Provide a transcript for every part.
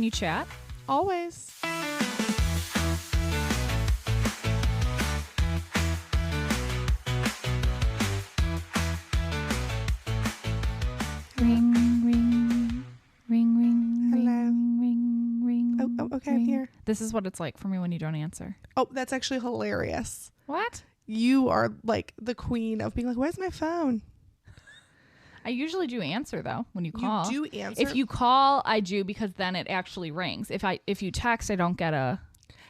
you chat? Always. Ring, ring, ring, ring. Hello. Ring, ring, ring. Oh, okay, I'm here. This is what it's like for me when you don't answer. Oh, that's actually hilarious. What? You are like the queen of being like, where's my phone? I usually do answer though when you call. You do answer. If you call, I do because then it actually rings. If you text, I don't get a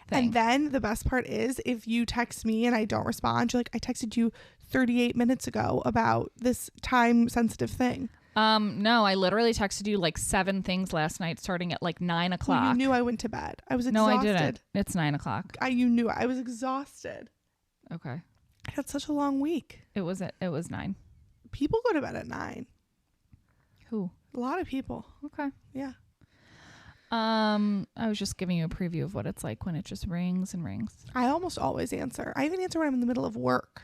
thing. And then the best part is if you text me and I don't respond, you're like, I texted you 38 minutes ago about this time sensitive thing. No, I literally texted you like 7 things last night starting at like 9 o'clock. Well, you knew I went to bed. I was No, exhausted. I didn't. It's 9 o'clock. You knew I was exhausted. Okay. I had such a long week. It was 9. People go to bed at 9. Who? A lot of people. Okay. Yeah. I was just giving you a preview of what it's like when it just rings and rings. I almost always answer. I even answer when I'm in the middle of work.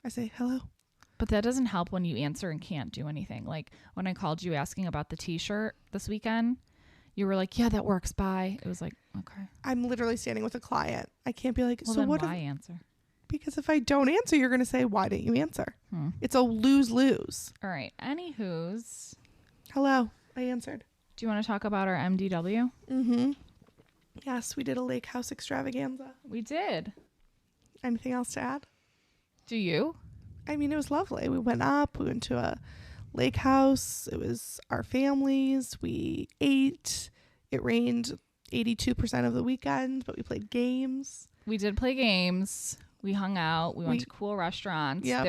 I say, hello. But that doesn't help when you answer and can't do anything. Like when I called you asking about the t-shirt this weekend, you were like, yeah, that works. Bye. It was like, okay. I'm literally standing with a client. I can't be like, Well, so then what? why answer? Because if I don't answer, you're going to say, why didn't you answer? It's a lose-lose. All right. Anywho's. Hello. I answered. Do you want to talk about our MDW? Mm-hmm. Yes, we did a lake house extravaganza. We did. Anything else to add? Do you? I mean, it was lovely. We went up. We went to a lake house. It was our families. We ate. It rained 82% of the weekend, but we played games. We did play games. We hung out. We went to cool restaurants. Yep.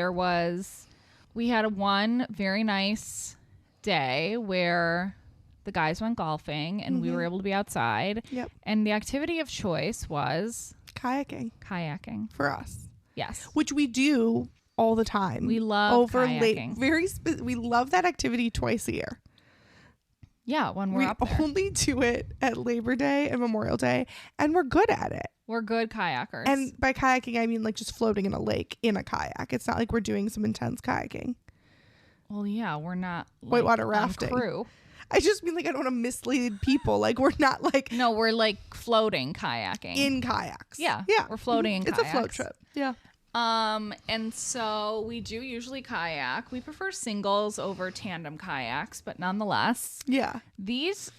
We had one very nice day where the guys went golfing and we were able to be outside. Yep. And the activity of choice was Kayaking for us. Yes. Which we do all the time. We love kayaking. We love that activity twice a year. Yeah, when we're We up there. only do it at Labor Day and Memorial Day, and we're good at it. We're good kayakers. And by kayaking, I mean like just floating in a lake in a kayak. It's not like we're doing some intense kayaking. Well, yeah, we're not like whitewater on rafting. crew. I just mean like I don't want to mislead people. Like we're not like No, we're like floating kayaking. in kayaks. Yeah. Yeah. We're floating in It's kayaks. a float trip. Yeah. And so we do usually kayak. We prefer singles over tandem kayaks, but nonetheless, Yeah. this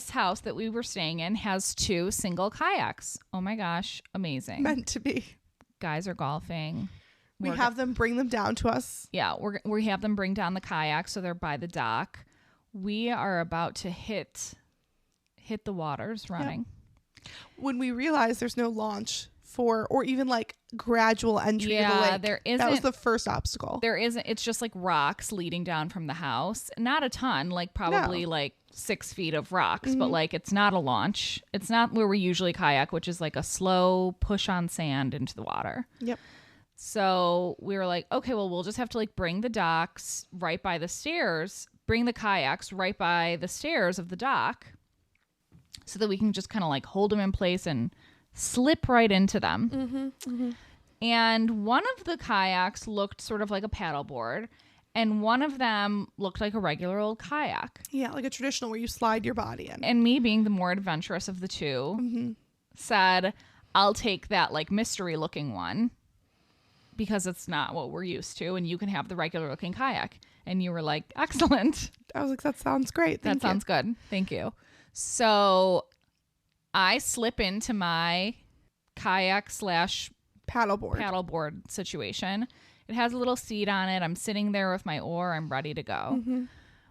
house that we were staying in has 2 single kayaks. Oh my gosh, amazing. Meant to be. Guys are golfing. We have them bring them down to us. Yeah, we have them bring down the kayak so they're by the dock. We are about to hit the waters running. When we realize there's no launch or even like gradual entry to the lake. There isn't. That was the first obstacle. There isn't. It's just like rocks leading down from the house. Not a ton, like probably like 6 feet of rocks, but like it's not a launch. It's not where we usually kayak, which is like a slow push on sand into the water. Yep. So we were like, okay, well, we'll just have to like bring the docks right by the stairs, bring the kayaks right by the stairs of the dock so that we can just kind of like hold them in place and slip right into them. And one of the kayaks looked sort of like a paddleboard, and one of them looked like a regular old kayak. Yeah, like a traditional where you slide your body in. And me, being the more adventurous of the two, said, I'll take that like mystery looking one because it's not what we're used to, and you can have the regular looking kayak. And you were like, excellent. I was like, that sounds great. Thank you. Sounds good. Thank you. So I slip into my kayak / paddleboard situation. It has a little seat on it. I'm sitting there with my oar. I'm ready to go.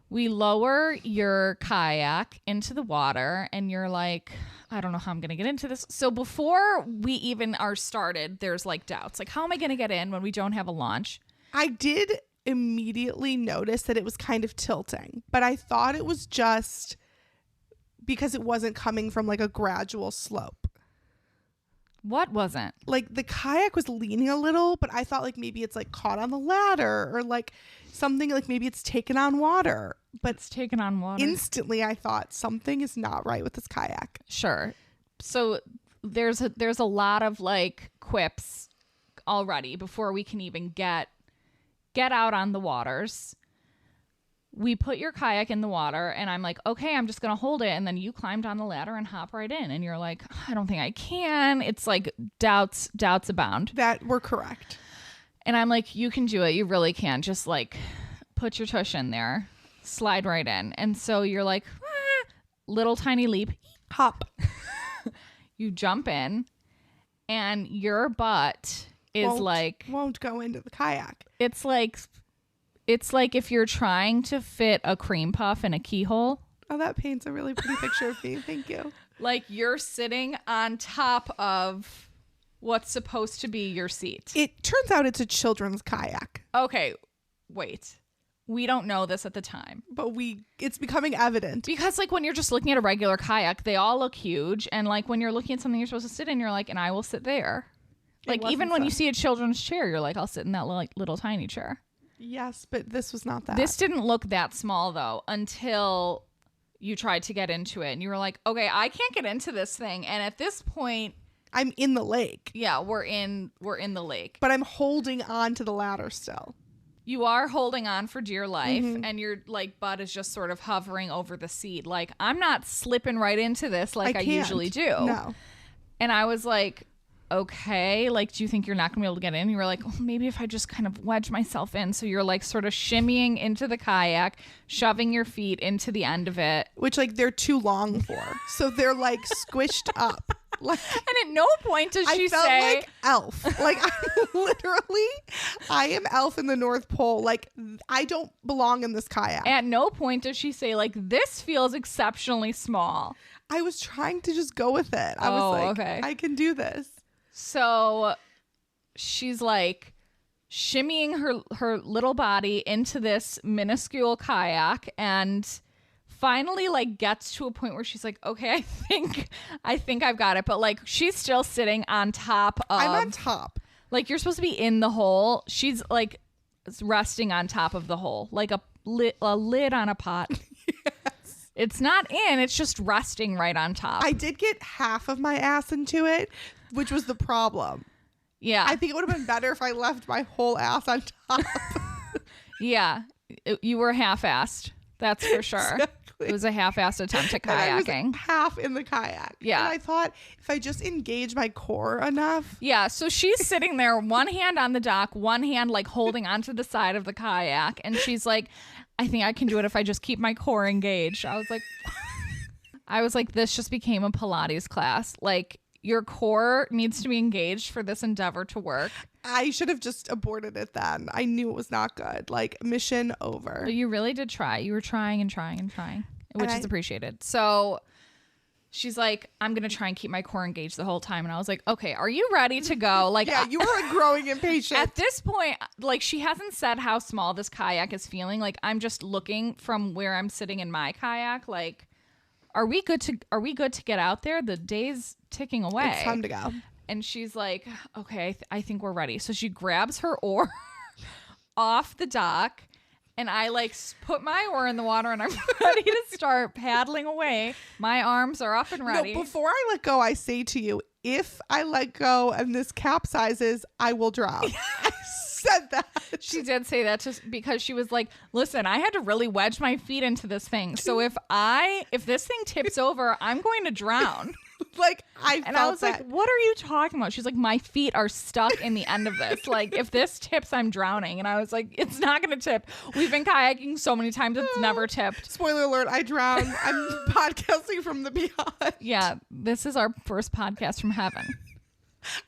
We lower your kayak into the water and you're like, I don't know how I'm going to get into this. So before we even are started, there's like doubts. Like, how am I going to get in when we don't have a launch? I did immediately notice that it was kind of tilting, but I thought it was just because it wasn't coming from like a gradual slope. What wasn't? Like the kayak was leaning a little, but I thought like maybe it's like caught on the ladder or like something, like maybe it's taken on water. But It's taken on water. instantly I thought something is not right with this kayak. Sure. So there's a lot of like quips already before we can even get out on the waters. we put your kayak in the water and I'm like, okay, I'm just going to hold it. And then you climbed on the ladder and hop right in. And you're like, I don't think I can. It's like doubts abound. That we're correct. And I'm like, you can do it. You really can. Just like put your tush in there, slide right in. And so you're like, little tiny leap, hop. You jump in and your butt is won't go into the kayak. It's like if you're trying to fit a cream puff in a keyhole. Oh, that paints a really pretty picture of me. Thank you. Like you're sitting on top of what's supposed to be your seat. It turns out it's a children's kayak. Okay, wait. We don't know this at the time. But it's becoming evident. Because like when you're just looking at a regular kayak, they all look huge. And like when you're looking at something you're supposed to sit in, you're like, and I will sit there. Like even when you see a children's chair, you're like, I'll sit in that little tiny chair. Yes, but this was not that. This didn't look that small though until you tried to get into it and you were like, okay, I can't get into this thing. And at this point, I'm in the lake. Yeah, we're in the lake. But I'm holding on to the ladder still. You are holding on for dear life and your like butt is just sort of hovering over the seat. Like I'm not slipping right into this like I usually do. No. And I was like, okay, like, do you think you're not gonna be able to get in? You were like, oh, maybe if I just kind of wedge myself in. So you're like sort of shimmying into the kayak, shoving your feet into the end of it. Which like they're too long for. So they're like squished up. Like, and at no point does she felt say like Elf. Like I am Elf in the North Pole. Like I don't belong in this kayak. At no point does she say like this feels exceptionally small. I was trying to just go with it. I was like, okay. I can do this. So she's like shimmying her little body into this minuscule kayak and finally like gets to a point where she's like, okay, I think I've got it. But like she's still sitting on top of. I'm on top. Like you're supposed to be in the hole. She's like resting on top of the hole, like a lid on a pot. Yes. It's not in, it's just resting right on top. I did get half of my ass into it, which was the problem. Yeah. I think it would have been better if I left my whole ass on top. Yeah. You were half-assed. That's for sure. Exactly. It was a half-assed attempt at kayaking. I was half in the kayak. Yeah. And I thought if I just engage my core enough. Yeah. So she's sitting there, one hand on the dock, one hand like holding onto the side of the kayak. And she's like, I think I can do it if I just keep my core engaged. I was like, this just became a Pilates class. Like, your core needs to be engaged for this endeavor to work. I should have just aborted it then. I knew it was not good. Like, mission over. But you really did try. You were trying and trying and trying, which is appreciated. So she's like, I'm going to try and keep my core engaged the whole time. And I was like, okay, are you ready to go? Like, yeah, you were growing impatient. At this point, like, she hasn't said how small this kayak is feeling. Like, I'm just looking from where I'm sitting in my kayak. Like, are we good to get out there? The day's ticking away. It's time to go. And she's like, okay, I think we're ready. So she grabs her oar off the dock. And I like put my oar in the water and I'm ready to start paddling away. My arms are up and ready. No, before I let go, I say to you, if I let go and this capsizes, I will drown. I said that. She did say that just because she was like, listen, I had to really wedge my feet into this thing. So if this thing tips over, I'm going to drown. Like I was like, what are you talking about? She's like, my feet are stuck in the end of this. Like, if this tips, I'm drowning. And I was like, it's not going to tip. We've been kayaking so many times, it's never tipped. Spoiler alert, I drowned. I'm podcasting from the beyond. Yeah, this is our first podcast from heaven.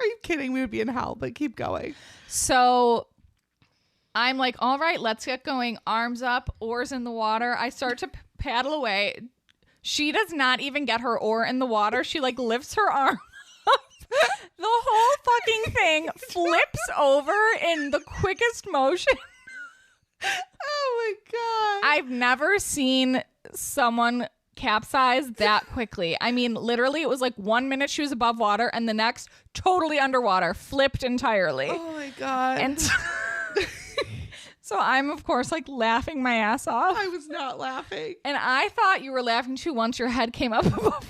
Are you kidding? We would be in hell, but keep going. So I'm like, all right, let's get going. Arms up, oars in the water. I start to paddle away. She does not even get her oar in the water. She like lifts her arm up. The whole fucking thing flips over in the quickest motion. Oh my God. I've never seen someone capsize that quickly. I mean, literally it was like 1 minute she was above water and the next totally underwater, flipped entirely. Oh my God. And so I'm, of course, like laughing my ass off. I was not laughing. And I thought you were laughing too once your head came up above water.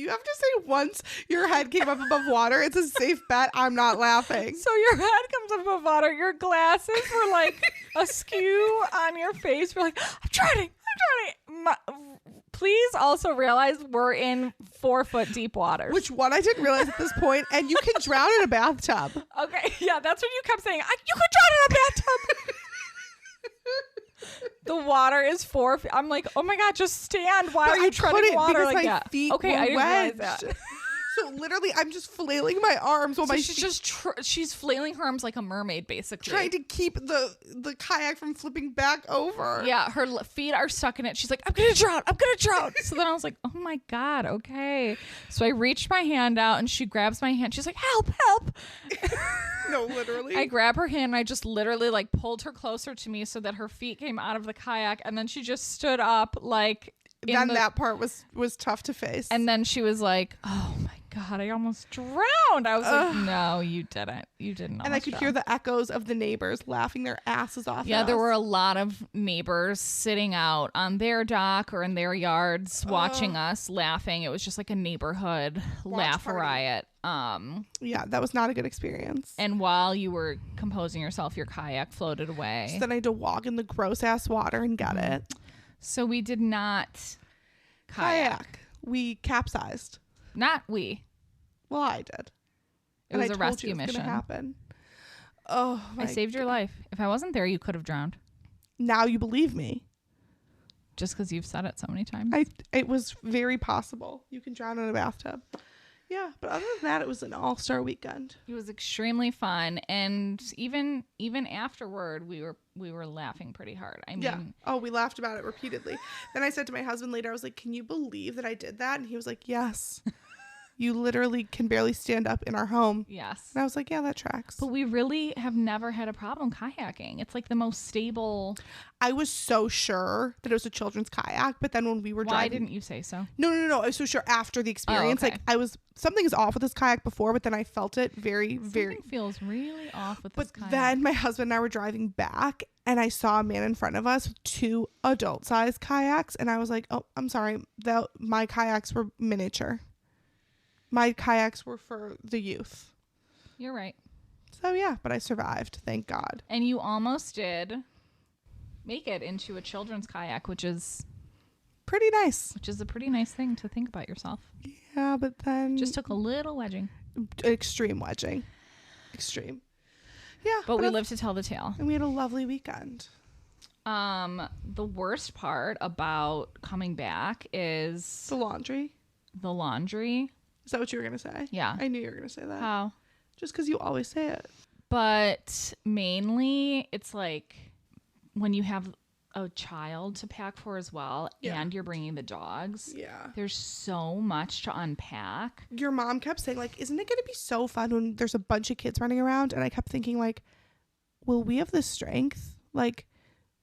you have to say once your head came up above water, it's a safe bet I'm not laughing. So your head comes up above water. Your glasses were like askew on your face. We're like, I'm drowning. Please also realize we're in 4 foot deep waters. Which one I didn't realize at this point, and you can drown in a bathtub. Okay, yeah, that's what you kept saying. You could drown in a bathtub. The water is 4 feet. I'm like, oh my God, just stand. Why are you treading water like that? Feet okay, I didn't realize that. So literally, I'm just flailing my arms while she's flailing her arms like a mermaid, basically, trying to keep the kayak from flipping back over. Yeah, her feet are stuck in it. She's like, I'm gonna drown. So then I was like, oh my God, okay. So I reached my hand out and she grabs my hand. She's like, help. No, literally. I grab her hand and I just literally like pulled her closer to me so that her feet came out of the kayak, and then she just stood up like. Then that part was tough to face. And then she was like, oh my God, I almost drowned. I was like, no, you didn't. You didn't. And I could hear the echoes of the neighbors laughing their asses off. Yeah, there were a lot of neighbors sitting out on their dock or in their yards watching us laughing. It was just like a neighborhood laugh riot. Yeah, that was not a good experience. And while you were composing yourself, your kayak floated away. So then I had to walk in the gross ass water and get it. So we did not kayak. We capsized. Not we. Well, I did. It was a rescue mission. Gonna happen. Oh, I saved your life. If I wasn't there, you could have drowned. Now you believe me. Just because you've said it so many times. It was very possible. You can drown in a bathtub. Yeah, but other than that, it was an all-star weekend. It was extremely fun, and even afterward, we were laughing pretty hard. I mean, yeah. Oh, we laughed about it repeatedly. Then I said to my husband later, I was like, "Can you believe that I did that?" And he was like, "Yes." You literally can barely stand up in our home. Yes. And I was like, yeah, that tracks. But we really have never had a problem kayaking. It's like the most stable. I was so sure that it was a children's kayak, but then when we were driving. Why didn't you say so? No. I was so sure after the experience. Okay. Like something is off with this kayak before, but then I felt it very. Something feels really off with this kayak. But then my husband and I were driving back and I saw a man in front of us with 2 adult-sized kayaks. And I was like, oh, I'm sorry. My kayaks were miniature. My kayaks were for the youth. You're right. So yeah, but I survived, thank God. And you almost did make it into a children's kayak, which is pretty nice. Which is a pretty nice thing to think about yourself. Yeah, but then just took a little wedging. Extreme wedging. Extreme. Yeah. But we lived to tell the tale. And we had a lovely weekend. The worst part about coming back is the laundry. Is that what you were going to say? Yeah. I knew you were going to say that. How? Just because you always say it. But mainly it's like when you have a child to pack for as well, and you're bringing the dogs. Yeah. There's so much to unpack. Your mom kept saying, like, isn't it going to be so fun when there's a bunch of kids running around? And I kept thinking, like, will we have the strength? Like,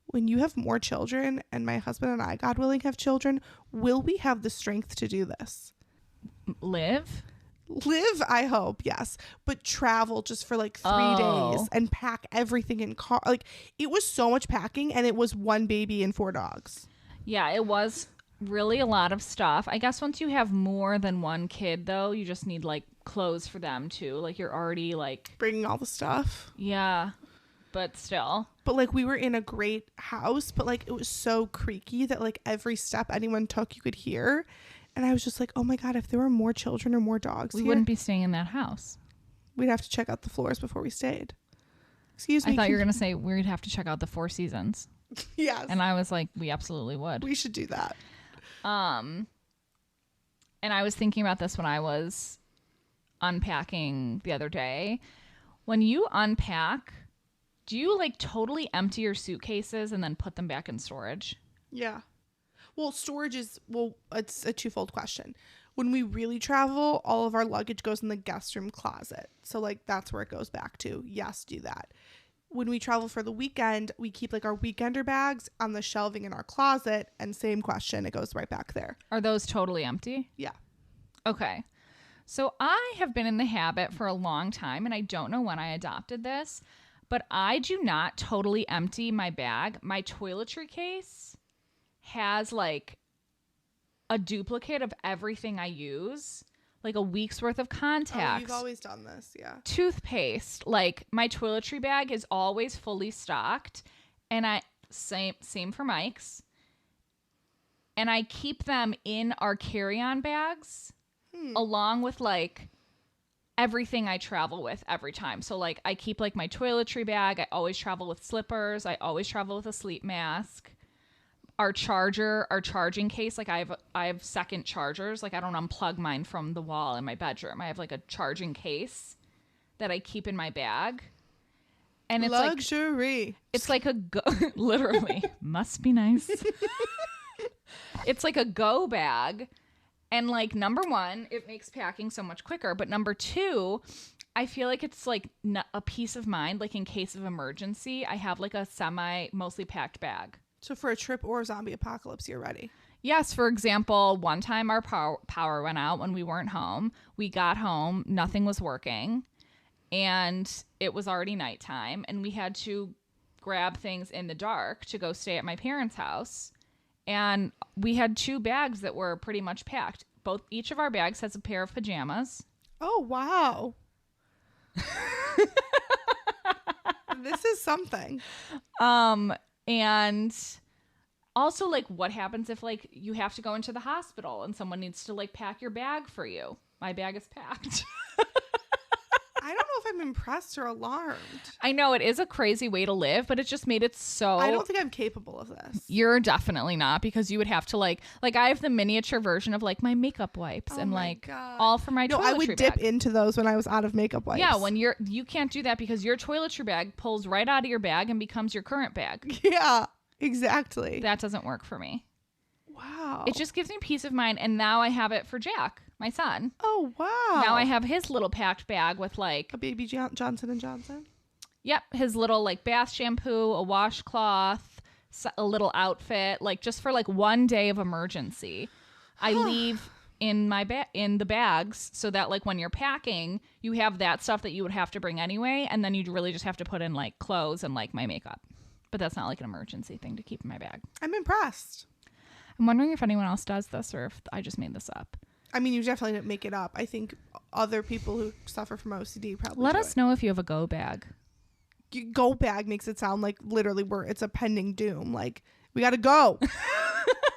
when you have more children and my husband and I, God willing, have children, will we have the strength to do this? Live, I hope, yes, but travel just for like 3 days and pack everything in car. Like, it was so much packing, and it was 1 baby and 4 dogs. Yeah, it was really a lot of stuff. I guess once you have more than 1 kid, though, you just need like clothes for them too. Like, you're already like bringing all the stuff. Yeah, but still. But like, we were in a great house, but like it was so creaky that like every step anyone took, you could hear. And I was just like, oh my God, if there were more children or more dogs we wouldn't be staying in that house. We'd have to check out the floors before we stayed. Excuse me. I thought you were going to say we'd have to check out the 4 Seasons. Yes. And I was like, we absolutely would. We should do that. And I was thinking about this when I was unpacking the other day. When you unpack, do you like totally empty your suitcases and then put them back in storage? Yeah. Well, storage is, it's a twofold question. When we really travel, all of our luggage goes in the guest room closet. So, like, that's where it goes back to. Yes, do that. When we travel for the weekend, we keep, like, our weekender bags on the shelving in our closet. And same question, it goes right back there. Are those totally empty? Yeah. Okay. So, I have been in the habit for a long time, and I don't know when I adopted this, but I do not totally empty my bag. My toiletry case has like a duplicate of everything I use, like a week's worth of contacts. Oh, you've always done this, yeah. Toothpaste, like my toiletry bag is always fully stocked, and same for Mike's. And I keep them in our carry-on bags along with like everything I travel with every time. So like I keep like my toiletry bag. I always travel with slippers. I always travel with a sleep mask. Our charging case, like I have second chargers. Like I don't unplug mine from the wall in my bedroom. I have like a charging case that I keep in my bag. And it's luxury. It's like a literally must be nice. It's like a go bag. And like number one, it makes packing so much quicker. But number two, I feel like it's like a peace of mind. Like in case of emergency, I have like a mostly packed bag. So for a trip or a zombie apocalypse, you're ready. Yes. For example, one time our power went out when we weren't home. We got home, nothing was working, and it was already nighttime, and we had to grab things in the dark to go stay at my parents' house. And we had 2 bags that were pretty much packed. Each of our bags has a pair of pajamas. Oh, wow. This is something. And also, like, what happens if, like, you have to go into the hospital and someone needs to, like, pack your bag for you? My bag is packed. I don't know if I'm impressed or alarmed. I know it is a crazy way to live, but it just made it so... I don't think I'm capable of this. You're definitely not, because you would have to, like I have the miniature version of, like, my makeup wipes and, like, God. all for my toiletry bag. I would dip into those when I was out of makeup wipes. Yeah, when you can't do that because your toiletry bag pulls right out of your bag and becomes your current bag. Yeah, exactly. That doesn't work for me. Wow. It just gives me peace of mind, and now I have it for Jack, my son. Oh, wow. Now I have his little packed bag with, like... a baby Johnson & Johnson? Yep, his little, like, bath shampoo, a washcloth, a little outfit, like, just for, like, one day of emergency. I leave in the bags so that, like, when you're packing, you have that stuff that you would have to bring anyway, and then you'd really just have to put in, like, clothes and, like, my makeup. But that's not, like, an emergency thing to keep in my bag. I'm impressed. I'm wondering if anyone else does this or if I just made this up. I mean, you definitely didn't make it up. I think other people who suffer from OCD probably Let us know if you have a go bag. Go bag makes it sound like literally it's a pending doom. Like, we got to go.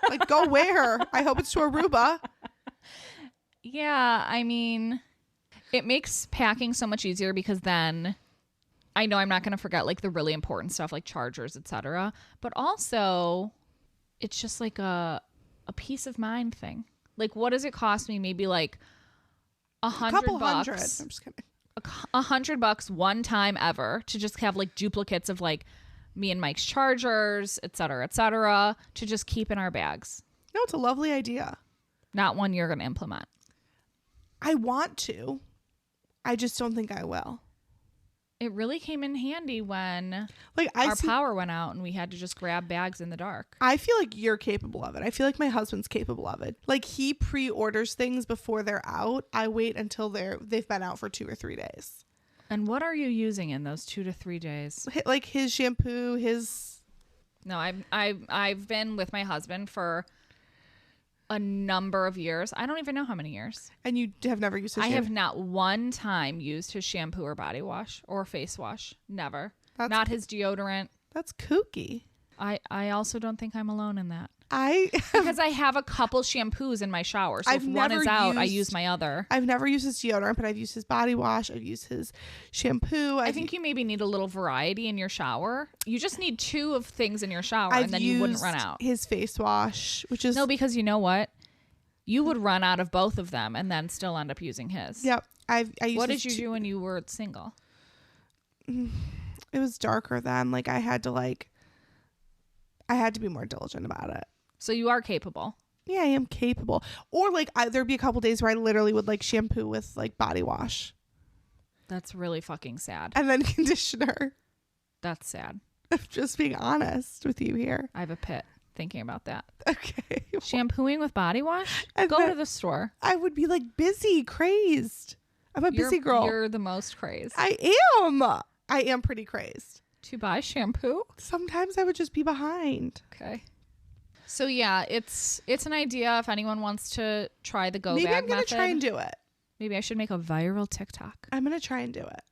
Like, go where? I hope it's to Aruba. Yeah, I mean, it makes packing so much easier because then I know I'm not going to forget, like, the really important stuff like chargers, etc. But also, it's just like a peace of mind thing. Like, what does it cost me? Maybe like $100. I'm just kidding. $100 one time ever to just have like duplicates of like me and Mike's chargers, etc., to just keep in our bags. No, it's a lovely idea. Not one you're going to implement. I want to. I just don't think I will. It really came in handy when our power went out and we had to just grab bags in the dark. I feel like you're capable of it. I feel like my husband's capable of it. Like, he pre-orders things before they're out. I wait until they've been out for 2 or 3 days. And what are you using in those 2 to 3 days? Like his shampoo, his... No, I've been with my husband for a number of years. I don't even know how many years. And you have never used his shampoo? I have not one time used his shampoo or body wash or face wash. Never. Not his deodorant. That's kooky. I also don't think I'm alone in that. Because I have a couple shampoos in my shower. So if one is out, I use my other. I've never used his deodorant, but I've used his body wash. I've used his shampoo. I think you maybe need a little variety in your shower. You just need 2 of things in your shower, and then you wouldn't run out. His face wash, which is... No, because you know what? You would run out of both of them and then still end up using his. Yep. What did you do when you were single? It was darker then. Like, I had to be more diligent about it. So you are capable. Yeah, I am capable. Or like there'd be a couple days where I literally would like shampoo with like body wash. That's really fucking sad. And then conditioner. That's sad. I'm just being honest with you here. I have a pit thinking about that. Okay. Shampooing with body wash? Go to the store. I would be like busy, crazed. I'm a busy girl. You're the most crazed. I am pretty crazed. To buy shampoo? Sometimes I would just be behind. Okay. So yeah, it's an idea if anyone wants to try the go Maybe bag I'm going to method. try and do it. Maybe I should make a viral TikTok. I'm going to try and do it.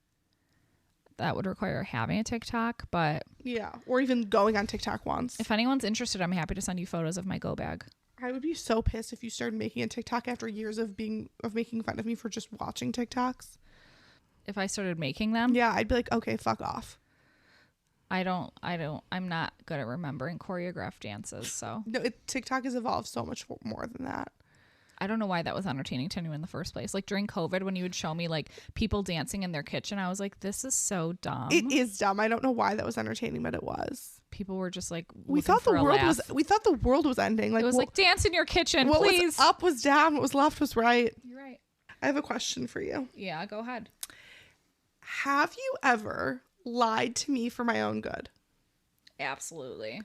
That would require having a TikTok, but yeah, or even going on TikTok once. If anyone's interested, I'm happy to send you photos of my go bag. I would be so pissed if you started making a TikTok after years of making fun of me for just watching TikToks. If I started making them? Yeah, I'd be like, okay, fuck off. I'm not good at remembering choreographed dances, so. No, TikTok has evolved so much more than that. I don't know why that was entertaining to anyone in the first place. Like during COVID, when you would show me like people dancing in their kitchen, I was like, this is so dumb. It is dumb. I don't know why that was entertaining, but it was. People were just like, we thought the world was ending. Like it was like dance in your kitchen, what please. Was up was down. What was left was right. You're right. I have a question for you. Yeah, go ahead. Have you ever lied to me for my own good? Absolutely.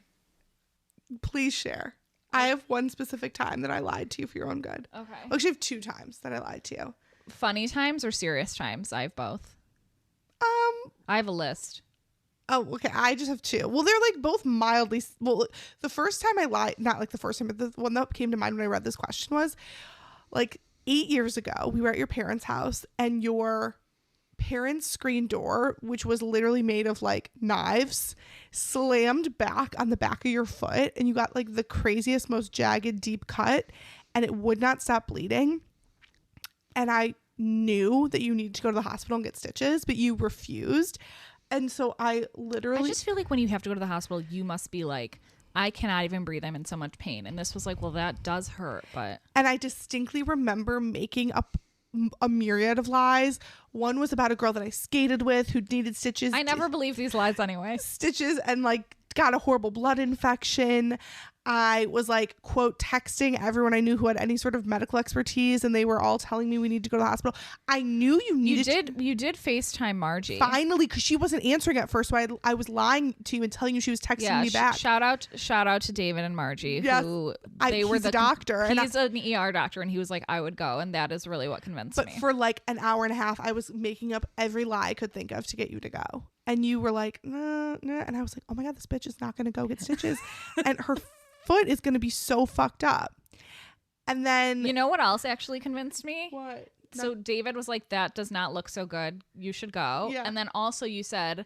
Please share. I have one specific time that I lied to you for your own good. Okay. Actually, I have 2 times that I lied to you. Funny times or serious times? I have both. I have a list. Oh, okay. I just have 2. Well, they're like both mildly. Well, the first time I lied, not like the first time, but the one that came to mind when I read this question was like 8 years ago. We were at your parents' house, and your parents' screen door, which was literally made of like knives, slammed back on the back of your foot, and you got like the craziest, most jagged, deep cut, and it would not stop bleeding. And I knew that you needed to go to the hospital and get stitches, but you refused. And so I just feel like when you have to go to the hospital, you must be like, I cannot even breathe. I'm in so much pain. And this was like, well, that does hurt, but. And I distinctly remember making up a myriad of lies. One was about a girl that I skated with who needed stitches. I never believe these lies anyway. Stitches and like got a horrible blood infection. I was like, quote, texting everyone I knew who had any sort of medical expertise, and they were all telling me we need to go to the hospital. I knew you needed You did FaceTime Margie. Finally, because she wasn't answering at first, so I was lying to you and telling you she was texting me back. Shout out to David and Margie, who they were the doctor. He's an ER doctor, and he was like, I would go, and that is really what convinced me. But for like an hour and a half, I was making up every lie I could think of to get you to go. And you were like, nah. And I was like, oh my God, this bitch is not going to go get stitches. And her foot is going to be so fucked up. And then. You know what else actually convinced me? What? So David was like, that does not look so good. You should go. Yeah. And then also you said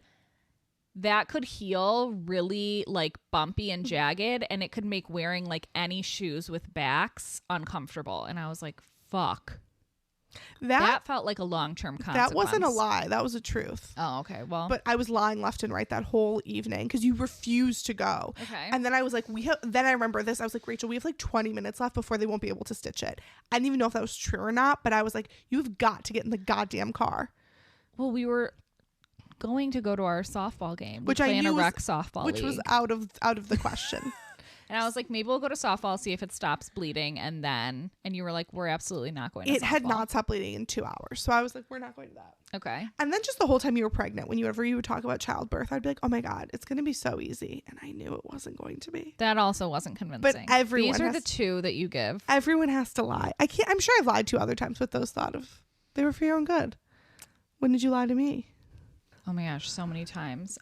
that could heal really like bumpy and jagged, and it could make wearing like any shoes with backs uncomfortable. And I was like, fuck. That felt like a long-term consequence. That wasn't a lie. That was the truth. Oh, okay. Well, but I was lying left and right that whole evening because you refused to go. Okay. And then I was like, then I remember this. I was like, Rachel, we have like 20 minutes left before they won't be able to stitch it. I didn't even know if that was true or not, but I was like, you've got to get in the goddamn car. Well, we were going to go to our softball game, which I knew a rec softball which league. Was out of the question. And I was like, maybe we'll go to softball, see if it stops bleeding. And you were like, we're absolutely not going to It softball. had not stopped bleeding in 2 hours. So I was like, we're not going to that. Okay. And then just the whole time you were pregnant, whenever you would talk about childbirth, I'd be like, oh my God, it's going to be so easy. And I knew it wasn't going to be. That also wasn't convincing. But everyone These are the 2 that you give. Everyone has to lie. I'm sure I've lied to you other times with those thought of they were for your own good. When did you lie to me? Oh my gosh, so many times.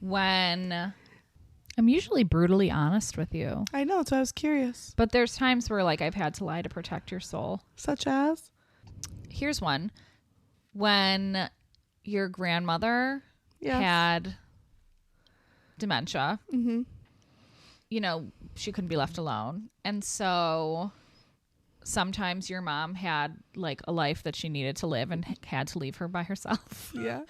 When I'm usually brutally honest with you. I know, so I was curious. But there's times where like I've had to lie to protect your soul. Such as? Here's one. When your grandmother had dementia, you know, she couldn't be left alone. And so sometimes your mom had like a life that she needed to live and had to leave her by herself. Yeah.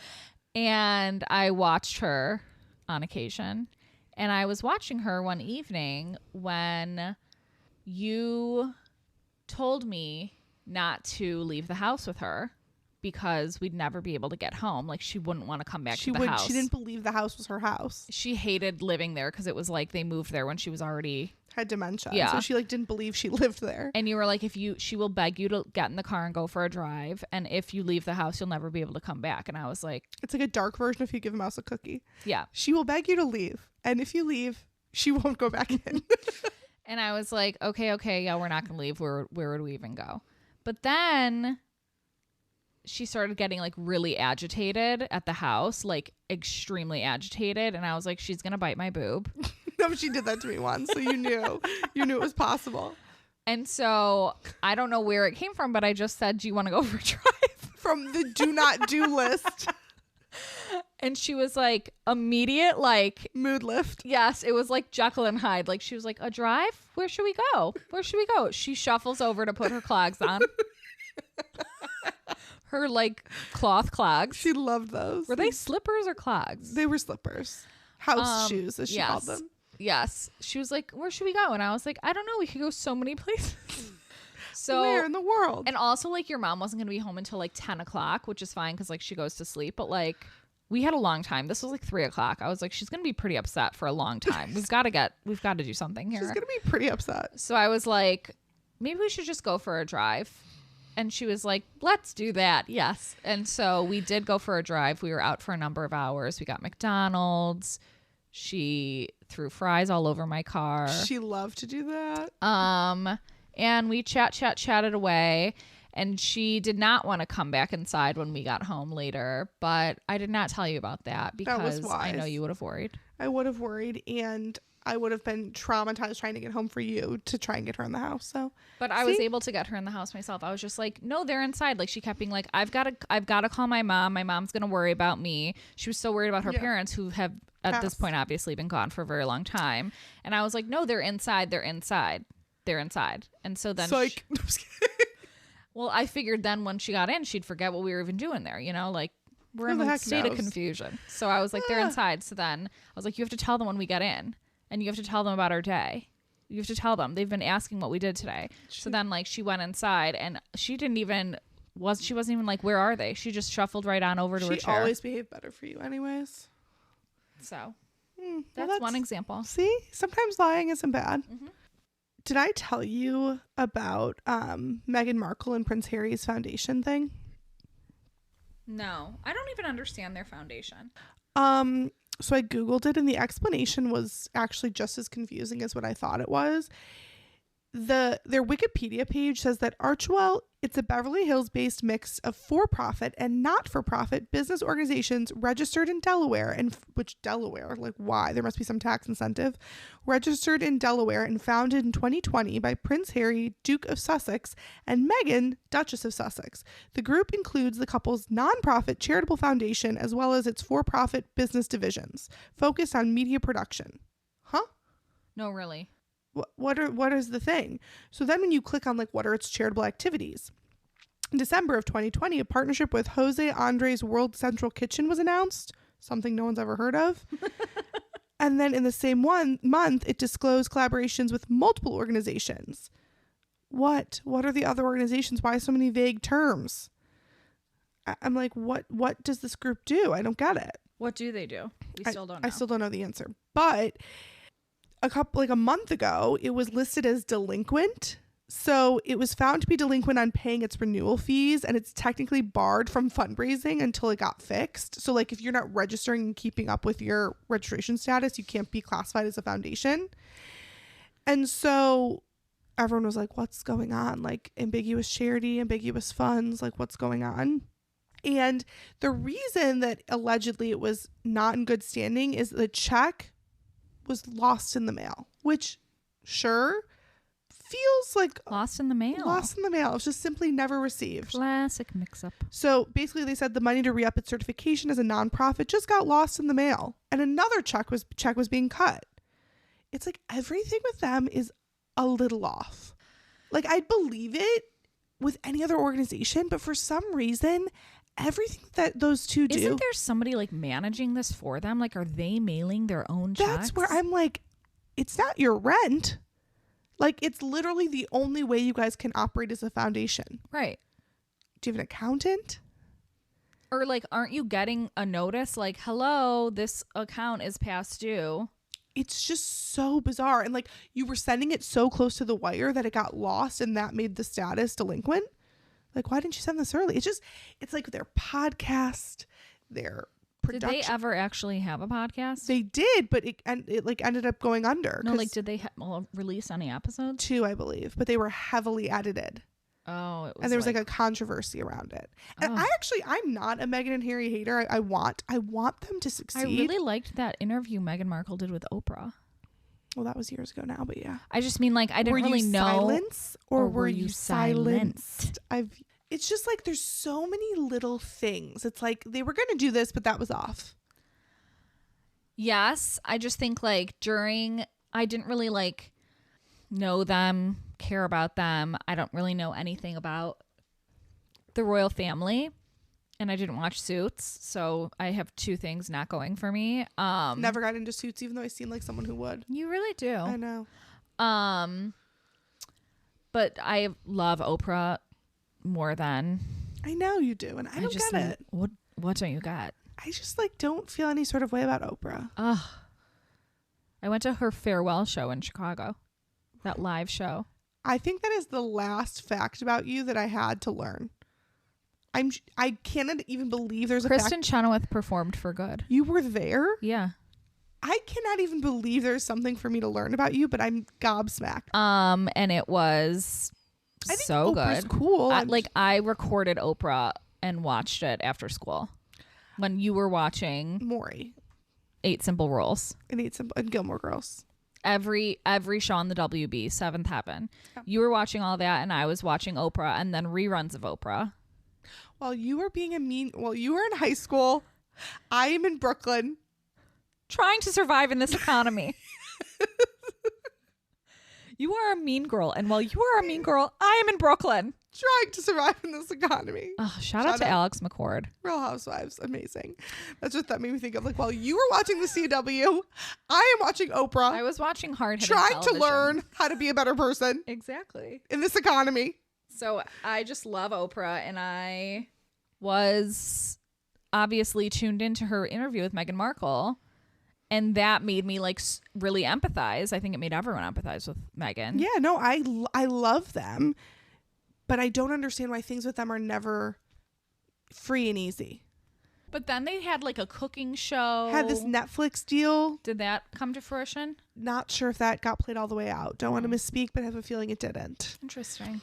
And I watched her on occasion. And I was watching her one evening when you told me not to leave the house with her because we'd never be able to get home. Like, she wouldn't want to come back to the house. She didn't believe the house was her house. She hated living there because it was like they moved there when she was already... had dementia. Yeah. So she like didn't believe she lived there. And you were like, she will beg you to get in the car and go for a drive. And if you leave the house, you'll never be able to come back. And I was like... It's like a dark version if you give a mouse a cookie. Yeah. She will beg you to leave. And if you leave, she won't go back in. And I was like, okay, yeah, we're not going to leave. Where would we even go? But then she started getting like really agitated at the house, like extremely agitated. And I was like, she's going to bite my boob. No, she did that to me once, so you knew it was possible. And so I don't know where it came from, but I just said, do you want to go for a drive? From the do not do list. And she was like, immediate, like, mood lift. Yes, it was like Jekyll and Hyde. Like, she was like, a drive? Where should we go? Where should we go? She shuffles over to put her clogs on. Her, like, cloth clogs. She loved those. Were they slippers or clogs? They were slippers. House shoes, as she called them. Yes. She was like, where should we go? And I was like, I don't know. We could go so many places. So where in the world? And also, like, your mom wasn't going to be home until, like, 10 o'clock, which is fine because, like, she goes to sleep. But, like, we had a long time. This was, like, 3 o'clock. I was like, she's going to be pretty upset for a long time. We've got to do something here. She's going to be pretty upset. So I was like, maybe we should just go for a drive. And she was like, let's do that. Yes. And so we did go for a drive. We were out for a number of hours. We got McDonald's. She threw fries all over my car. She loved to do that. And we chatted away. And she did not want to come back inside when we got home later. But I did not tell you about that because I know you would have worried. I would have worried. And I would have been traumatized trying to get home for you to try and get her in the house. So, but I was able to get her in the house myself. I was just like, no, they're inside. Like, she kept being like, I've got to call my mom. My mom's going to worry about me. She was so worried about her parents who have at this point obviously been gone for a very long time. And I was like, no, they're inside. They're inside. They're inside. And so then well, I figured then when she got in, she'd forget what we were even doing there, you know, like we're in a state of confusion. So I was like, they're inside. So then I was like, you have to tell them when we get in. And you have to tell them about our day. You have to tell them. They've been asking what we did today. So then, like, she went inside and she wasn't even like, where are they? She just shuffled right on over to her chair. She always behaved better for you anyways. So that's one example. See, sometimes lying isn't bad. Mm-hmm. Did I tell you about Meghan Markle and Prince Harry's foundation thing? No, I don't even understand their foundation. So I Googled it and the explanation was actually just as confusing as what I thought it was. Their Wikipedia page says that Archewell, it's a Beverly Hills based mix of for-profit and not-for-profit business organizations registered in Delaware, and which Delaware, like why? There must be some tax incentive. Registered in Delaware and founded in 2020 by Prince Harry, Duke of Sussex, and Meghan, Duchess of Sussex. The group includes the couple's nonprofit charitable foundation as well as its for-profit business divisions, focused on media production. Huh? No, really. What is the thing? So then when you click on like what are its charitable activities, in December of 2020, a partnership with Jose Andres World Central Kitchen was announced, something no one's ever heard of. And then in the same month, it disclosed collaborations with multiple organizations. What are the other organizations? Why so many vague terms? I'm like, what does this group do? I don't get it. What do they do? We still don't know. I still don't know the answer. But a month ago, it was listed as delinquent. So it was found to be delinquent on paying its renewal fees, and it's technically barred from fundraising until it got fixed. So like if you're not registering and keeping up with your registration status, you can't be classified as a foundation. And so everyone was like, what's going on? Like ambiguous charity, ambiguous funds, like what's going on? And the reason that allegedly it was not in good standing is the check was lost in the mail, which sure feels like lost in the mail. It was just simply never received. Classic mix-up. So basically they said the money to re-up its certification as a nonprofit just got lost in the mail, and another check was being cut. It's like everything with them is a little off. Like I'd believe it with any other organization, but for some reason everything that those two do. Isn't there somebody like managing this for them? Like, are they mailing their own checks? That's where I'm like, it's not your rent. Like, it's literally the only way you guys can operate as a foundation. Right. Do you have an accountant? Or like, aren't you getting a notice like, hello, this account is past due? It's just so bizarre. And like, you were sending it so close to the wire that it got lost and that made the status delinquent. Like, why didn't you send this early? It's like their podcast, their production. Did they ever actually have a podcast? They did, but it ended up going under. No, like, did they release any episodes? 2, I believe, but they were heavily edited. Oh, it was and there was like a controversy around it. And I'm not a Meghan and Harry hater. I want them to succeed. I really liked that interview Meghan Markle did with Oprah. Well, that was years ago now, but yeah. I just mean, like, I didn't really know. Silence or were you silenced? It's just like there's so many little things. It's like they were going to do this, but that was off. Yes. I just think, like, I didn't really, like, know them, care about them. I don't really know anything about the royal family. And I didn't watch Suits, so I have two things not going for me. Never got into Suits, even though I seem like someone who would. You really do. I know. But I love Oprah more than. I know you do, and I don't just get it. What don't you got? I just like don't feel any sort of way about Oprah. Ugh. I went to her farewell show in Chicago, that live show. I think that is the last fact about you that I had to learn. I cannot even believe there's a Kristen Chenoweth performed for good. You were there? Yeah. I cannot even believe there's something for me to learn about you, but I'm gobsmacked. And it was so Oprah's good. Cool. I recorded Oprah and watched it after school when you were watching Maury. 8 Simple Rules. And Gilmore Girls. Every show on the WB, Seventh Heaven. Yeah. You were watching all that, and I was watching Oprah, and then reruns of Oprah. While you were you were in high school, I am in Brooklyn. Trying to survive in this economy. You are a mean girl, and while you are a mean girl, I am in Brooklyn. Trying to survive in this economy. Oh, shout out to Alex McCord. Real Housewives, amazing. That's what that made me think of. Like, while you were watching the CW, I am watching Oprah. I was watching hard-hitting trying television. to learn how to be a better person. Exactly. In this economy. So I just love Oprah, and I was obviously tuned into her interview with Meghan Markle, and that made me like really empathize. I think it made everyone empathize with Meghan. Yeah, no, I love them, but I don't understand why things with them are never free and easy. But then they had like a cooking show. Had this Netflix deal. Did that come to fruition? Not sure if that got played all the way out. Don't want to misspeak, but I have a feeling it didn't. Interesting.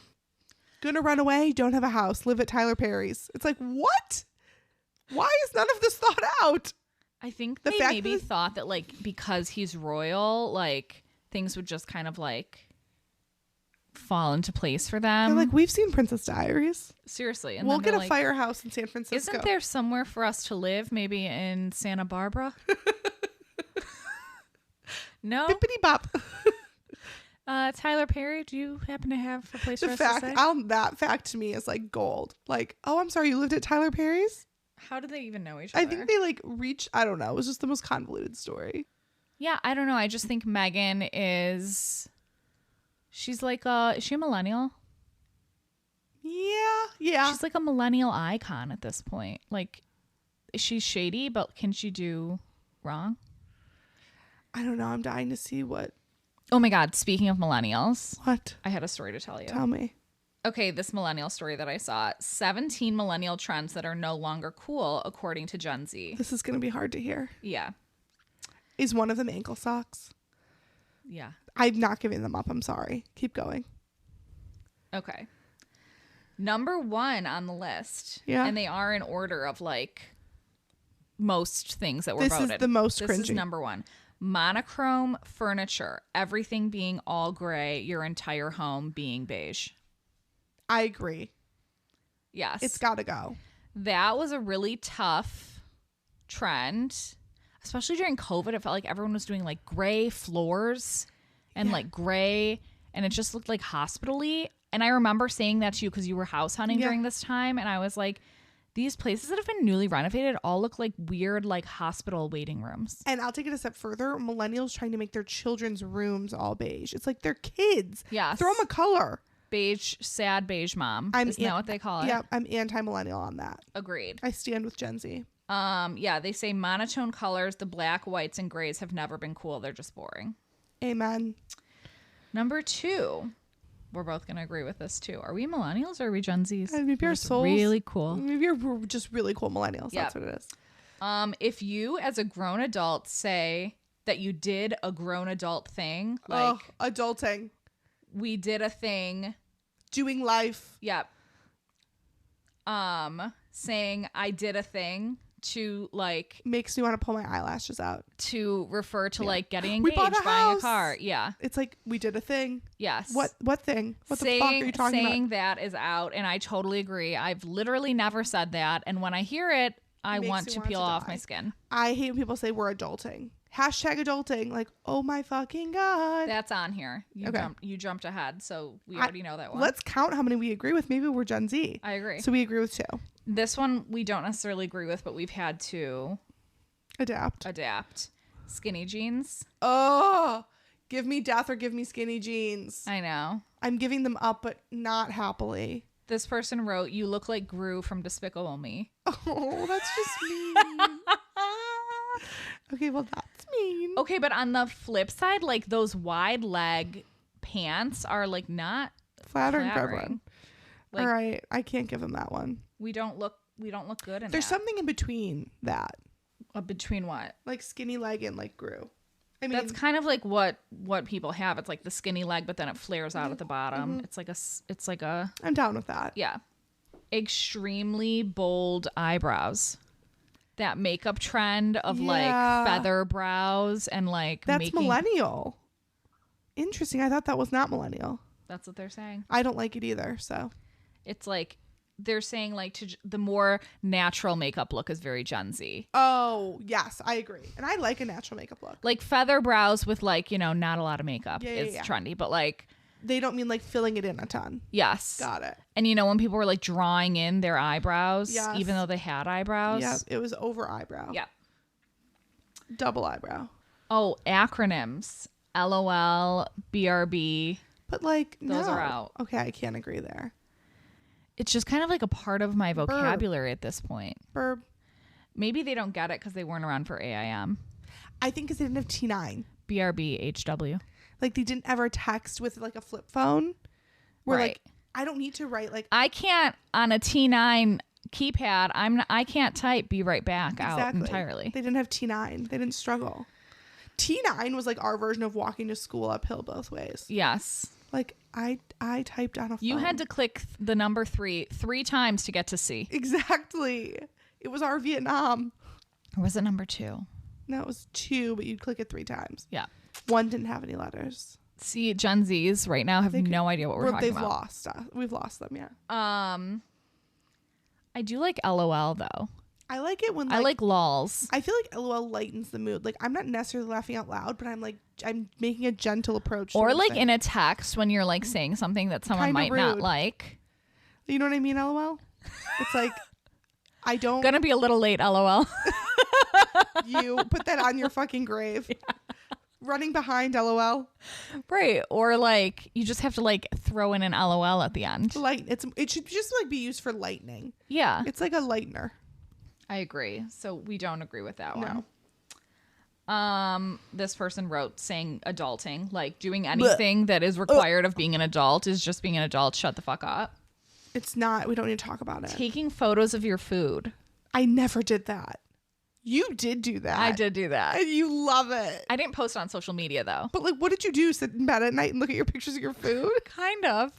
Gonna run away, don't have a house, live at Tyler Perry's. It's like, what? Why is none of this thought out? I think they maybe thought that like because he's royal, like things would just kind of like fall into place for them. They're like, we've seen Princess Diaries. Seriously. And we'll get a firehouse in San Francisco. Isn't there somewhere for us to live? Maybe in Santa Barbara? No? Bippity bop. Tyler Perry, do you happen to have a place for us to stay? That fact to me is like gold. Like, oh, I'm sorry, you lived at Tyler Perry's? How do they even know each other? I think they like I don't know. It was just the most convoluted story. Yeah, I don't know. I just think Meghan she's like is she a millennial? Yeah. She's like a millennial icon at this point. Like, she's shady, but can she do wrong? I don't know. I'm dying to see what. Oh my God. Speaking of millennials. What? I had a story to tell you. Tell me. Okay, this millennial story that I saw. 17 millennial trends that are no longer cool, according to Gen Z. This is going to be hard to hear. Yeah. Is one of them ankle socks? Yeah. I'm not giving them up. I'm sorry. Keep going. Okay. Number 1 on the list. Yeah. And they are in order of like most things that were voted. This is the most cringy. This is number 1. Monochrome furniture. Everything being all gray. Your entire home being beige. I agree. Yes. It's got to go. That was a really tough trend, especially during COVID. It felt like everyone was doing like gray floors and like gray, and it just looked like hospital-y. And I remember saying that to you because you were house hunting during this time. And I was like, these places that have been newly renovated all look like weird, like hospital waiting rooms. And I'll take it a step further. Millennials trying to make their children's rooms all beige. It's like they're kids. Yes. Throw them a color. Beige, sad beige mom. Isn't that what they call it? Yeah, I'm anti-millennial on that. Agreed. I stand with Gen Z. Yeah, they say monotone colors, the black, whites, and grays have never been cool. They're just boring. Amen. Number 2. We're both going to agree with this too. Are we millennials or are we Gen Zs? Maybe our souls. Really cool. Maybe we're just really cool millennials. Yep. That's what it is. If you as a grown adult say that you did a grown adult thing, like adulting. We did a thing. Doing life. Yep. Saying I did a thing to like makes me want to pull my eyelashes out. To refer to like getting engaged, we bought a buying house. a car. Yeah. It's like we did a thing. Yes. What thing? What the fuck are you talking about? Saying that is out, and I totally agree. I've literally never said that, and when I hear it, I want to peel off my skin. I hate when people say we're adulting. Hashtag adulting. Like, oh my fucking God. That's on here. You jumped ahead, so we already know that one. Let's count how many we agree with. Maybe we're Gen Z. I agree. So we agree with 2. This one we don't necessarily agree with, but we've had to adapt. Skinny jeans. Oh, give me death or give me skinny jeans. I know. I'm giving them up, but not happily. This person wrote, "You look like Gru from Despicable Me." Oh, that's just mean. Okay, well, that's mean. Okay, but on the flip side, like those wide leg pants are like not flattering for everyone. Like, all right, I can't give him that one. We don't look good in There's that. something in between that. Between what? Like skinny leg and like Gru. I mean, that's kind of like what people have. It's like the skinny leg, but then it flares out at the bottom. It's like a. I'm down with that. Yeah. Extremely bold eyebrows. That makeup trend of like feather brows and like that's millennial. Interesting. I thought that was not millennial. That's what they're saying. I don't like it either. So it's like they're saying like the more natural makeup look is very Gen Z. Oh yes, I agree, and I like a natural makeup look. Like feather brows with like not a lot of makeup is trendy, but like. They don't mean like filling it in a ton. Yes. Got it. And when people were like drawing in their eyebrows, even though they had eyebrows. Yeah, it was over eyebrow. Yeah. Double eyebrow. Oh, acronyms. LOL, BRB. But like, those are out. Okay, I can't agree there. It's just kind of like a part of my vocabulary at this point. Burb. Maybe they don't get it because they weren't around for AIM. I think because they didn't have T9. BRB, HW. Like they didn't ever text with like a flip phone. Where right. like I don't need to write like I can't on a T9 keypad. I can't type be right back out entirely. They didn't have T9. They didn't struggle. T9 was like our version of walking to school uphill both ways. Yes. Like I typed on a phone. You had to click the number 3 times to get to C. Exactly. It was our Vietnam. Or was it number 2? No, it was 2, but you'd click it 3 times. Yeah. 1 didn't have any letters. See, Gen Zs right now have no idea what we're talking about. They've lost us. We've lost them, yeah. I do like LOL though. I like it when I like lols. I feel like LOL lightens the mood. Like I'm not necessarily laughing out loud, but I'm making a gentle approach. Or like in a text when you're like saying something that someone Kinda might rude. not like. You know what I mean, LOL? It's like I don't Gonna be a little late, LOL. You put that on your fucking grave. Yeah. Running behind, LOL. Right. Or like you just have to like throw in an LOL at the end. It should just like be used for lightning. Yeah. It's like a lightener. I agree. So we don't agree with that one. No. This person wrote saying adulting, like doing anything that is required of being an adult is just being an adult. Shut the fuck up. It's not. We don't need to talk about it. Taking photos of your food. I never did that. You did do that. I did do that. And you love it. I didn't post it on social media though. But like, what did you do? Sit in bed at night and look at your pictures of your food? Kind of.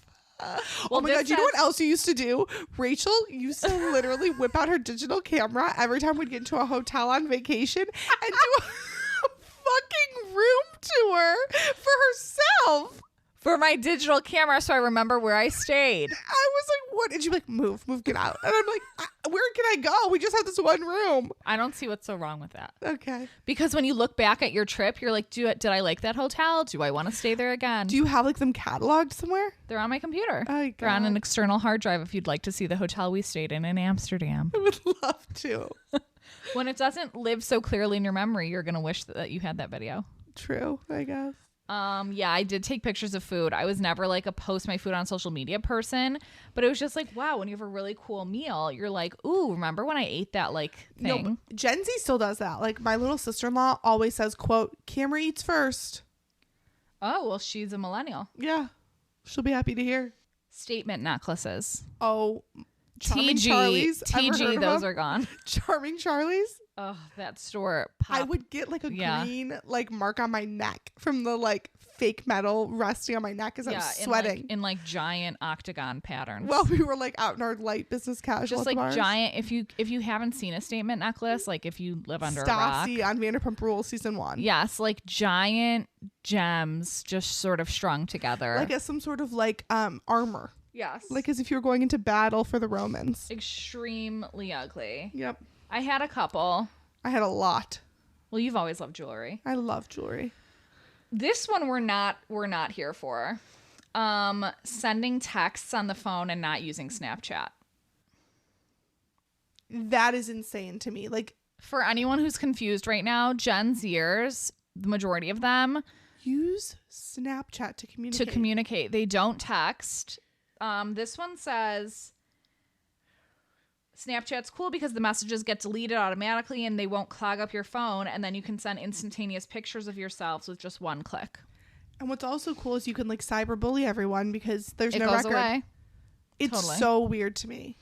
Oh my God. You know what else you used to do? Rachel used to literally whip out her digital camera every time we'd get into a hotel on vacation and do a fucking room tour for herself. For my digital camera, so I remember where I stayed. I was like, what? And she'd be like, move, get out. And I'm like, where can I go? We just have this one room. I don't see what's so wrong with that. Okay. Because when you look back at your trip, you're like, did I like that hotel? Do I want to stay there again? Do you have like them cataloged somewhere? They're on my computer. Oh, they're on an external hard drive if you'd like to see the hotel we stayed in Amsterdam. I would love to. When it doesn't live so clearly in your memory, you're going to wish that you had that video. True, I guess. Yeah, I did take pictures of food. I was never like a post my food on social media person, but it was just like, wow, when you have a really cool meal, you're like, ooh, remember when I ate that like thing? No, Gen Z still does that. Like my little sister-in-law always says, quote, camera eats first. Oh, well, she's a millennial. Yeah. She'll be happy to hear. Statement necklaces. Oh, Charming Charlie's. TG, those are gone. Charming Charlie's. Oh, that store. I would get like a green like mark on my neck from the like fake metal resting on my neck as I was sweating. In like giant octagon patterns. Well, we were like out in our light business casual. Just like giant. If you haven't seen a statement necklace, like if you live under Stassi a rock. on Vanderpump Rules season 1. Yes, like giant gems just sort of strung together. Like as some sort of like armor. Yes. Like as if you were going into battle for the Romans. Extremely ugly. Yep. I had a couple. I had a lot. Well, you've always loved jewelry. I love jewelry. This one we're not here for. Sending texts on the phone and not using Snapchat. That is insane to me. Like, for anyone who's confused right now, Gen Zers, the majority of them use Snapchat to communicate. They don't text. This one says Snapchat's cool because the messages get deleted automatically and they won't clog up your phone, and then you can send instantaneous pictures of yourselves with just one click. And what's also cool is you can like cyberbully everyone because there's no goes record. Away. It's totally. So weird to me.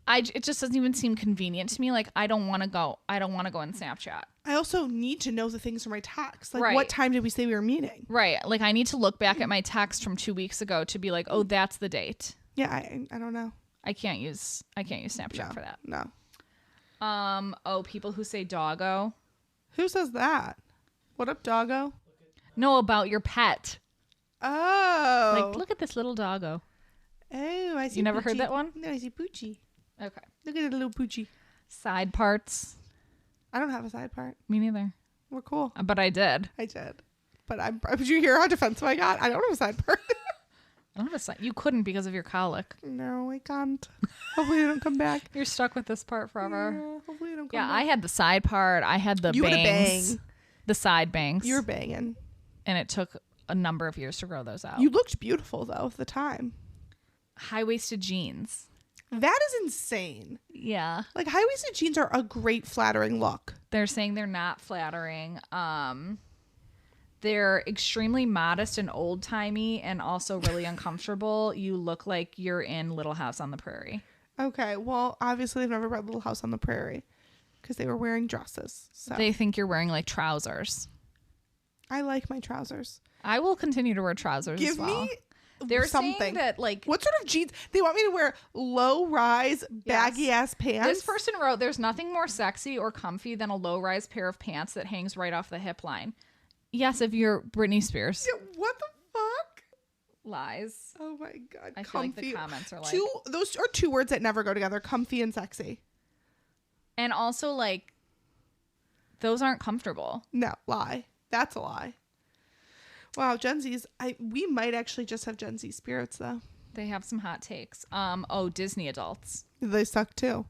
It just doesn't even seem convenient to me. Like I don't want to go in Snapchat. I also need to know the things from my text. Like right. What time did we say we were meeting? Right. Like I need to look back at my text from 2 weeks ago to be like, oh, that's the date. Yeah, I don't know. I can't use Snapchat for that. No. People who say doggo. Who says that? What up, doggo? No, about your pet. Oh. Like, look at this little doggo. Oh, I see. You never Poochie. heard that one? No, I see Poochie. Okay. Look at the little Poochie. Side parts. I don't have a side part. Me neither. We're cool. But I did. I did. But did you hear how defensive I got? I don't have a side part. I don't have a side. You couldn't because of your colic. No, I can't. Hopefully they don't come back. You're stuck with this part forever. Yeah, hopefully they don't come yeah, back. I had the side part. I had the bangs. The side bangs. You were banging. And it took a number of years to grow those out. You looked beautiful, though, at the time. High-waisted jeans. That is insane. Yeah. Like, high-waisted jeans are a great flattering look. They're saying they're not flattering. They're extremely modest and old-timey and also really uncomfortable. You look like you're in Little House on the Prairie. Okay, well, obviously I've never read Little House on the Prairie because they were wearing dresses. So they think you're wearing, like, trousers. I like my trousers. I will continue to wear trousers as well. They're something saying that, like, what sort of jeans? They want me to wear low-rise, baggy-ass pants? This person wrote, there's nothing more sexy or comfy than a low-rise pair of pants that hangs right off the hip line. Yes, if you're Britney Spears. Yeah, what the fuck? Lies. Oh my God. I feel like the comments are like... Those are two words that never go together. Comfy and sexy. And also, like, those aren't comfortable. No, lie. That's a lie. Wow, Gen Z's. We might actually just have Gen Z spirits, though. They have some hot takes. Disney adults. They suck, too.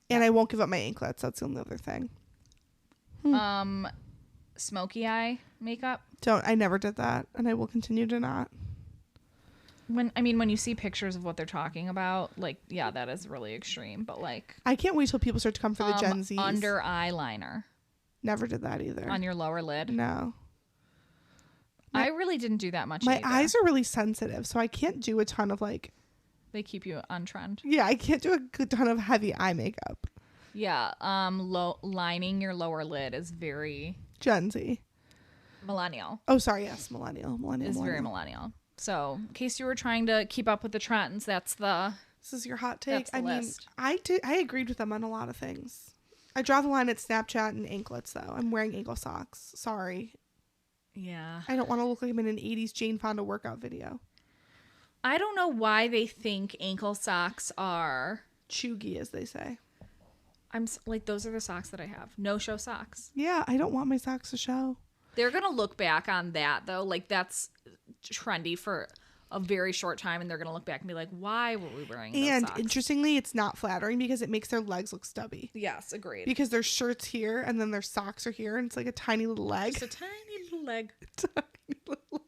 And I won't give up my anklets. That's the only other thing. Smoky eye makeup. I never did that, and I will continue to not. When you see pictures of what they're talking about, like, yeah, that is really extreme. But, like, I can't wait till people start to come for the Gen Z's. Under eyeliner. Never did that either. On your lower lid? No. I really didn't do that much. My either. eyes are really sensitive, so I can't do a ton of like. They keep you on trend. Yeah, I can't do a good ton of heavy eye makeup. Yeah, lining your lower lid is very Gen Z. Millennial. Oh, sorry. Yes, millennial. Very millennial. So, in case you were trying to keep up with the trends, this is your hot take. List. I agreed with them on a lot of things. I draw the line at Snapchat and anklets, though. I'm wearing ankle socks. Sorry. Yeah. I don't want to look like I'm in an 80s Jane Fonda workout video. I don't know why they think ankle socks are chuggy, as they say. I'm like, those are the socks that I have. No-show socks. Yeah, I don't want my socks to show. They're going to look back on that, though. Like, that's trendy for a very short time, and they're going to look back and be like, why were we wearing those socks? And interestingly, it's not flattering because it makes their legs look stubby. Yes, agreed. Because their shirt's here, and then their socks are here, and it's like a tiny little leg. Just a tiny little leg. Tiny little leg.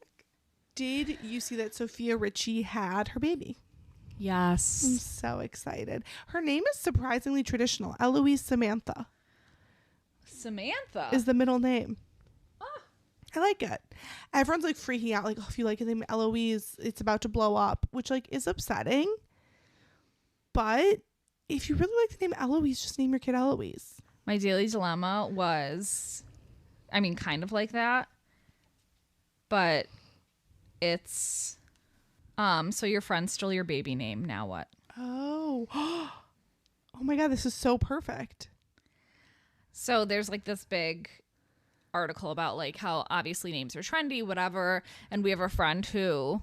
Did you see that Sophia Richie had her baby? Yes. I'm so excited. Her name is surprisingly traditional. Eloise Samantha. Samantha? Is the middle name. I like it. Everyone's like freaking out, like, oh, if you like the name Eloise, it's about to blow up, which like is upsetting. But if you really like the name Eloise, just name your kid Eloise. My daily dilemma was, I mean, kind of like that, but it's, so your friend stole your baby name. Now what? Oh, oh my God, this is so perfect. So there's like this big article about like how obviously names are trendy, whatever. And we have a friend who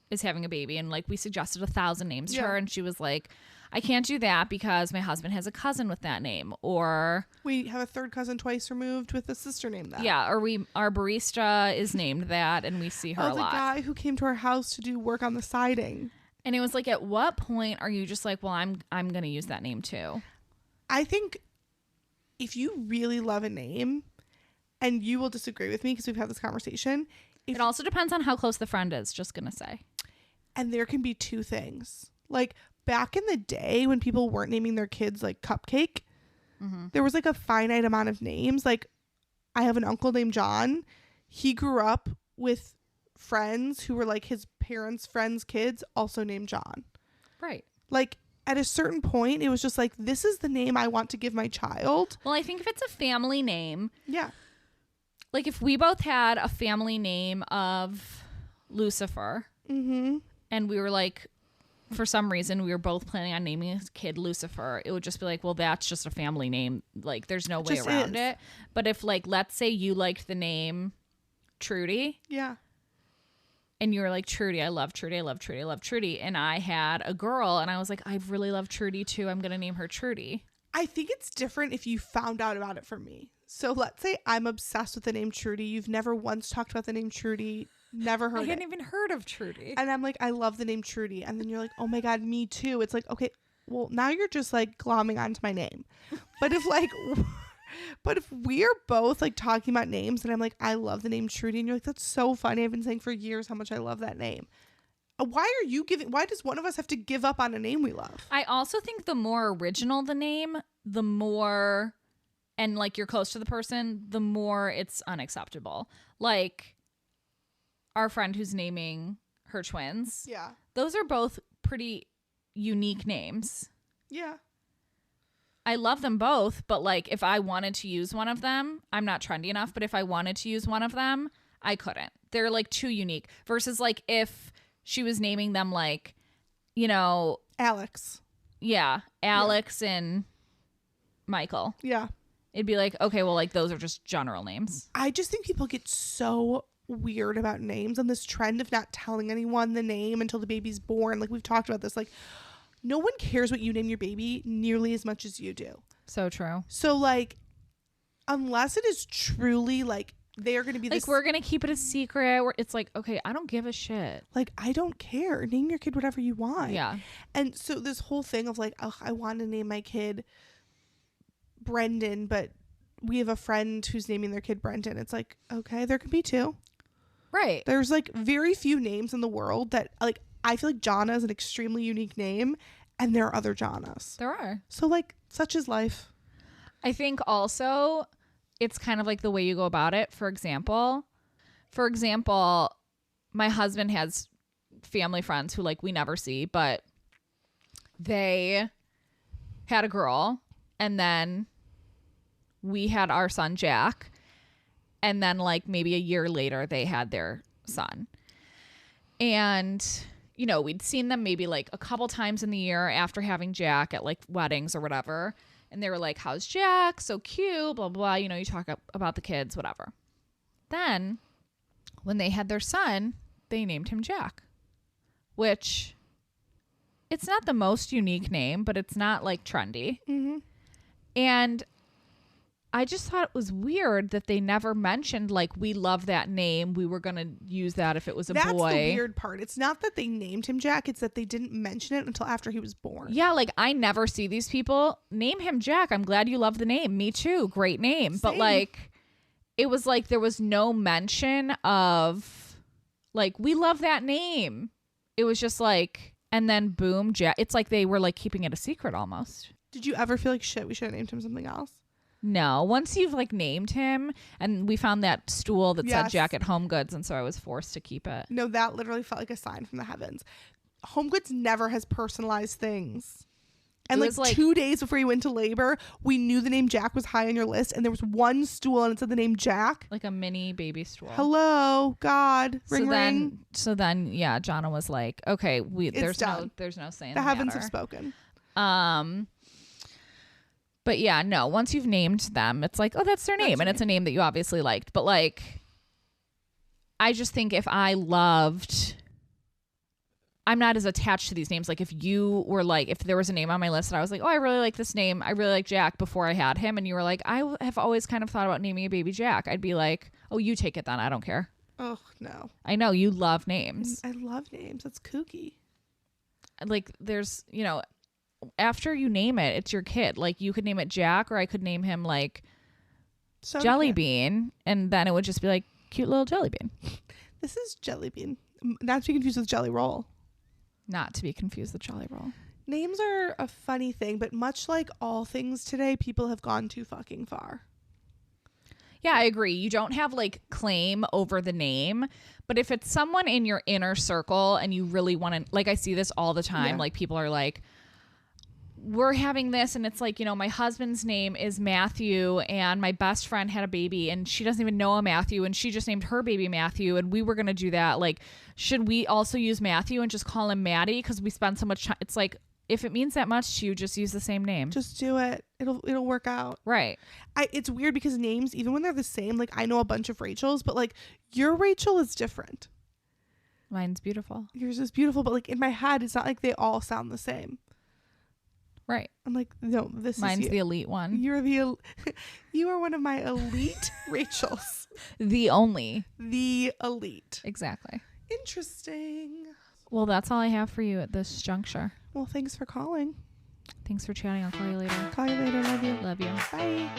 is having a baby, and like we suggested 1,000 names to her, and she was like, I can't do that because my husband has a cousin with that name, or we have a third cousin twice removed with a sister named that. Yeah, or our barista is named that, and we see her a lot. The guy who came to our house to do work on the siding. And it was like, at what point are you just like, well, I'm gonna use that name too? I think if you really love a name, and you will disagree with me because we've had this conversation. It also depends on how close the friend is, just gonna say. And there can be two things. Like back in the day when people weren't naming their kids like Cupcake, there was like a finite amount of names. Like I have an uncle named John. He grew up with friends who were like his parents' friends' kids, also named John. Right. Like at a certain point, it was just like, this is the name I want to give my child. Well, I think if it's a family name. Yeah. Like if we both had a family name of Lucifer, and we were like, for some reason, we were both planning on naming a kid Lucifer, it would just be like, well, that's just a family name. Like there's no way around it. But if like, let's say you liked the name Trudy. Yeah. And you were like, Trudy, I love Trudy, I love Trudy, I love Trudy. And I had a girl and I was like, I really love Trudy too. I'm going to name her Trudy. I think it's different if you found out about it from me. So let's say I'm obsessed with the name Trudy. You've never once talked about the name Trudy. Never heard it. I hadn't even heard of Trudy. And I'm like, I love the name Trudy. And then you're like, oh my God, me too. It's like, okay, well, now you're just like glomming onto my name. But if like, but if we're both like talking about names and I'm like, I love the name Trudy. And you're like, that's so funny. I've been saying for years how much I love that name. Why does one of us have to give up on a name we love? I also think the more original the name, the more, and like you're close to the person, the more it's unacceptable. Like our friend who's naming her twins. Yeah. Those are both pretty unique names. Yeah. I love them both, but like if I wanted to use one of them, I'm not trendy enough, but if I wanted to use one of them, I couldn't. They're like too unique versus like if she was naming them like, you know, Alex. Yeah, Alex and Michael. Yeah. It'd be like, okay, well, like those are just general names. I just think people get so weird about names and this trend of not telling anyone the name until the baby's born. Like we've talked about this, like no one cares what you name your baby nearly as much as you do. So true. So like, unless it is truly like they are going to be like, we're going to keep it a secret. It's like, okay, I don't give a shit. Like, I don't care. Name your kid whatever you want. Yeah. And so this whole thing of like, oh, I want to name my kid Brendan, but we have a friend who's naming their kid Brendan. It's like, okay, there could be two. Right. There's like very few names in the world that like, I feel like Jonna is an extremely unique name and there are other Jonnas. There are. So like, such is life. I think also it's kind of like the way you go about it. For example, my husband has family friends who like we never see, but they had a girl and then we had our son Jack, and then like maybe a year later they had their son. And you know, we'd seen them maybe like a couple times in the year after having Jack at like weddings or whatever. And they were like, how's Jack? So cute, blah, blah. You know, you talk about the kids, whatever. Then when they had their son, they named him Jack, which it's not the most unique name, but it's not like trendy. Mm-hmm. And I just thought it was weird that they never mentioned like, we love that name. We were going to use that if it was a boy. That's the weird part. It's not that they named him Jack. It's that they didn't mention it until after he was born. Yeah. Like I never see these people name him Jack. I'm glad you love the name. Me too. Great name. Same. But like, it was like, there was no mention of like, we love that name. It was just like, and then boom, Jack. It's like they were like keeping it a secret almost. Did you ever feel like shit, we should have named him something else? No, once you've like named him, and we found that stool that said Jack at Home Goods, and so I was forced to keep it. No, that literally felt like a sign from the heavens. Home Goods never has personalized things. And like 2 days before you went to labor, we knew the name Jack was high on your list, and there was one stool and it said the name Jack. Like a mini baby stool. Hello, God. Ring, ring. So then, yeah, Jonna was like, okay, there's no saying the heavens have spoken. But yeah, no, once you've named them, it's like, oh, that's their name. And it's a name that you obviously liked. But like, I just think if I loved, I'm not as attached to these names. Like if you were like, if there was a name on my list and I was like, oh, I really like this name. I really like Jack before I had him. And you were like, I have always kind of thought about naming a baby Jack. I'd be like, oh, you take it then. I don't care. Oh, no. I know you love names. I love names. That's kooky. Like there's, you know, after you name it, it's your kid. Like you could name it Jack, or I could name him like Jelly Bean, and then it would just be like cute little Jelly Bean. This is Jelly Bean, not to be confused with Jelly Roll. Not to be confused with Jolly Roll. Names are a funny thing, but much like all things today, people have gone too fucking far. Yeah, I agree. You don't have like claim over the name, but if it's someone in your inner circle and you really want to, like I see this all the time, like people are like, we're having this, and it's like, you know, my husband's name is Matthew and my best friend had a baby and she doesn't even know a Matthew and she just named her baby Matthew and we were going to do that. Like, should we also use Matthew and just call him Maddie because we spend so much time? It's like, if it means that much to you, just use the same name. Just do it. It'll work out. Right. It's weird because names, even when they're the same, like I know a bunch of Rachels, but like your Rachel is different. Mine's beautiful. Yours is beautiful, but like in my head, it's not like they all sound the same. Right. I'm like, no, mine's the elite one. You are one of my elite Rachels. The elite. Exactly. Interesting. Well, that's all I have for you at this juncture. Well, thanks for calling. Thanks for chatting. I'll call you later. Call you later. Love you. Love you. Bye.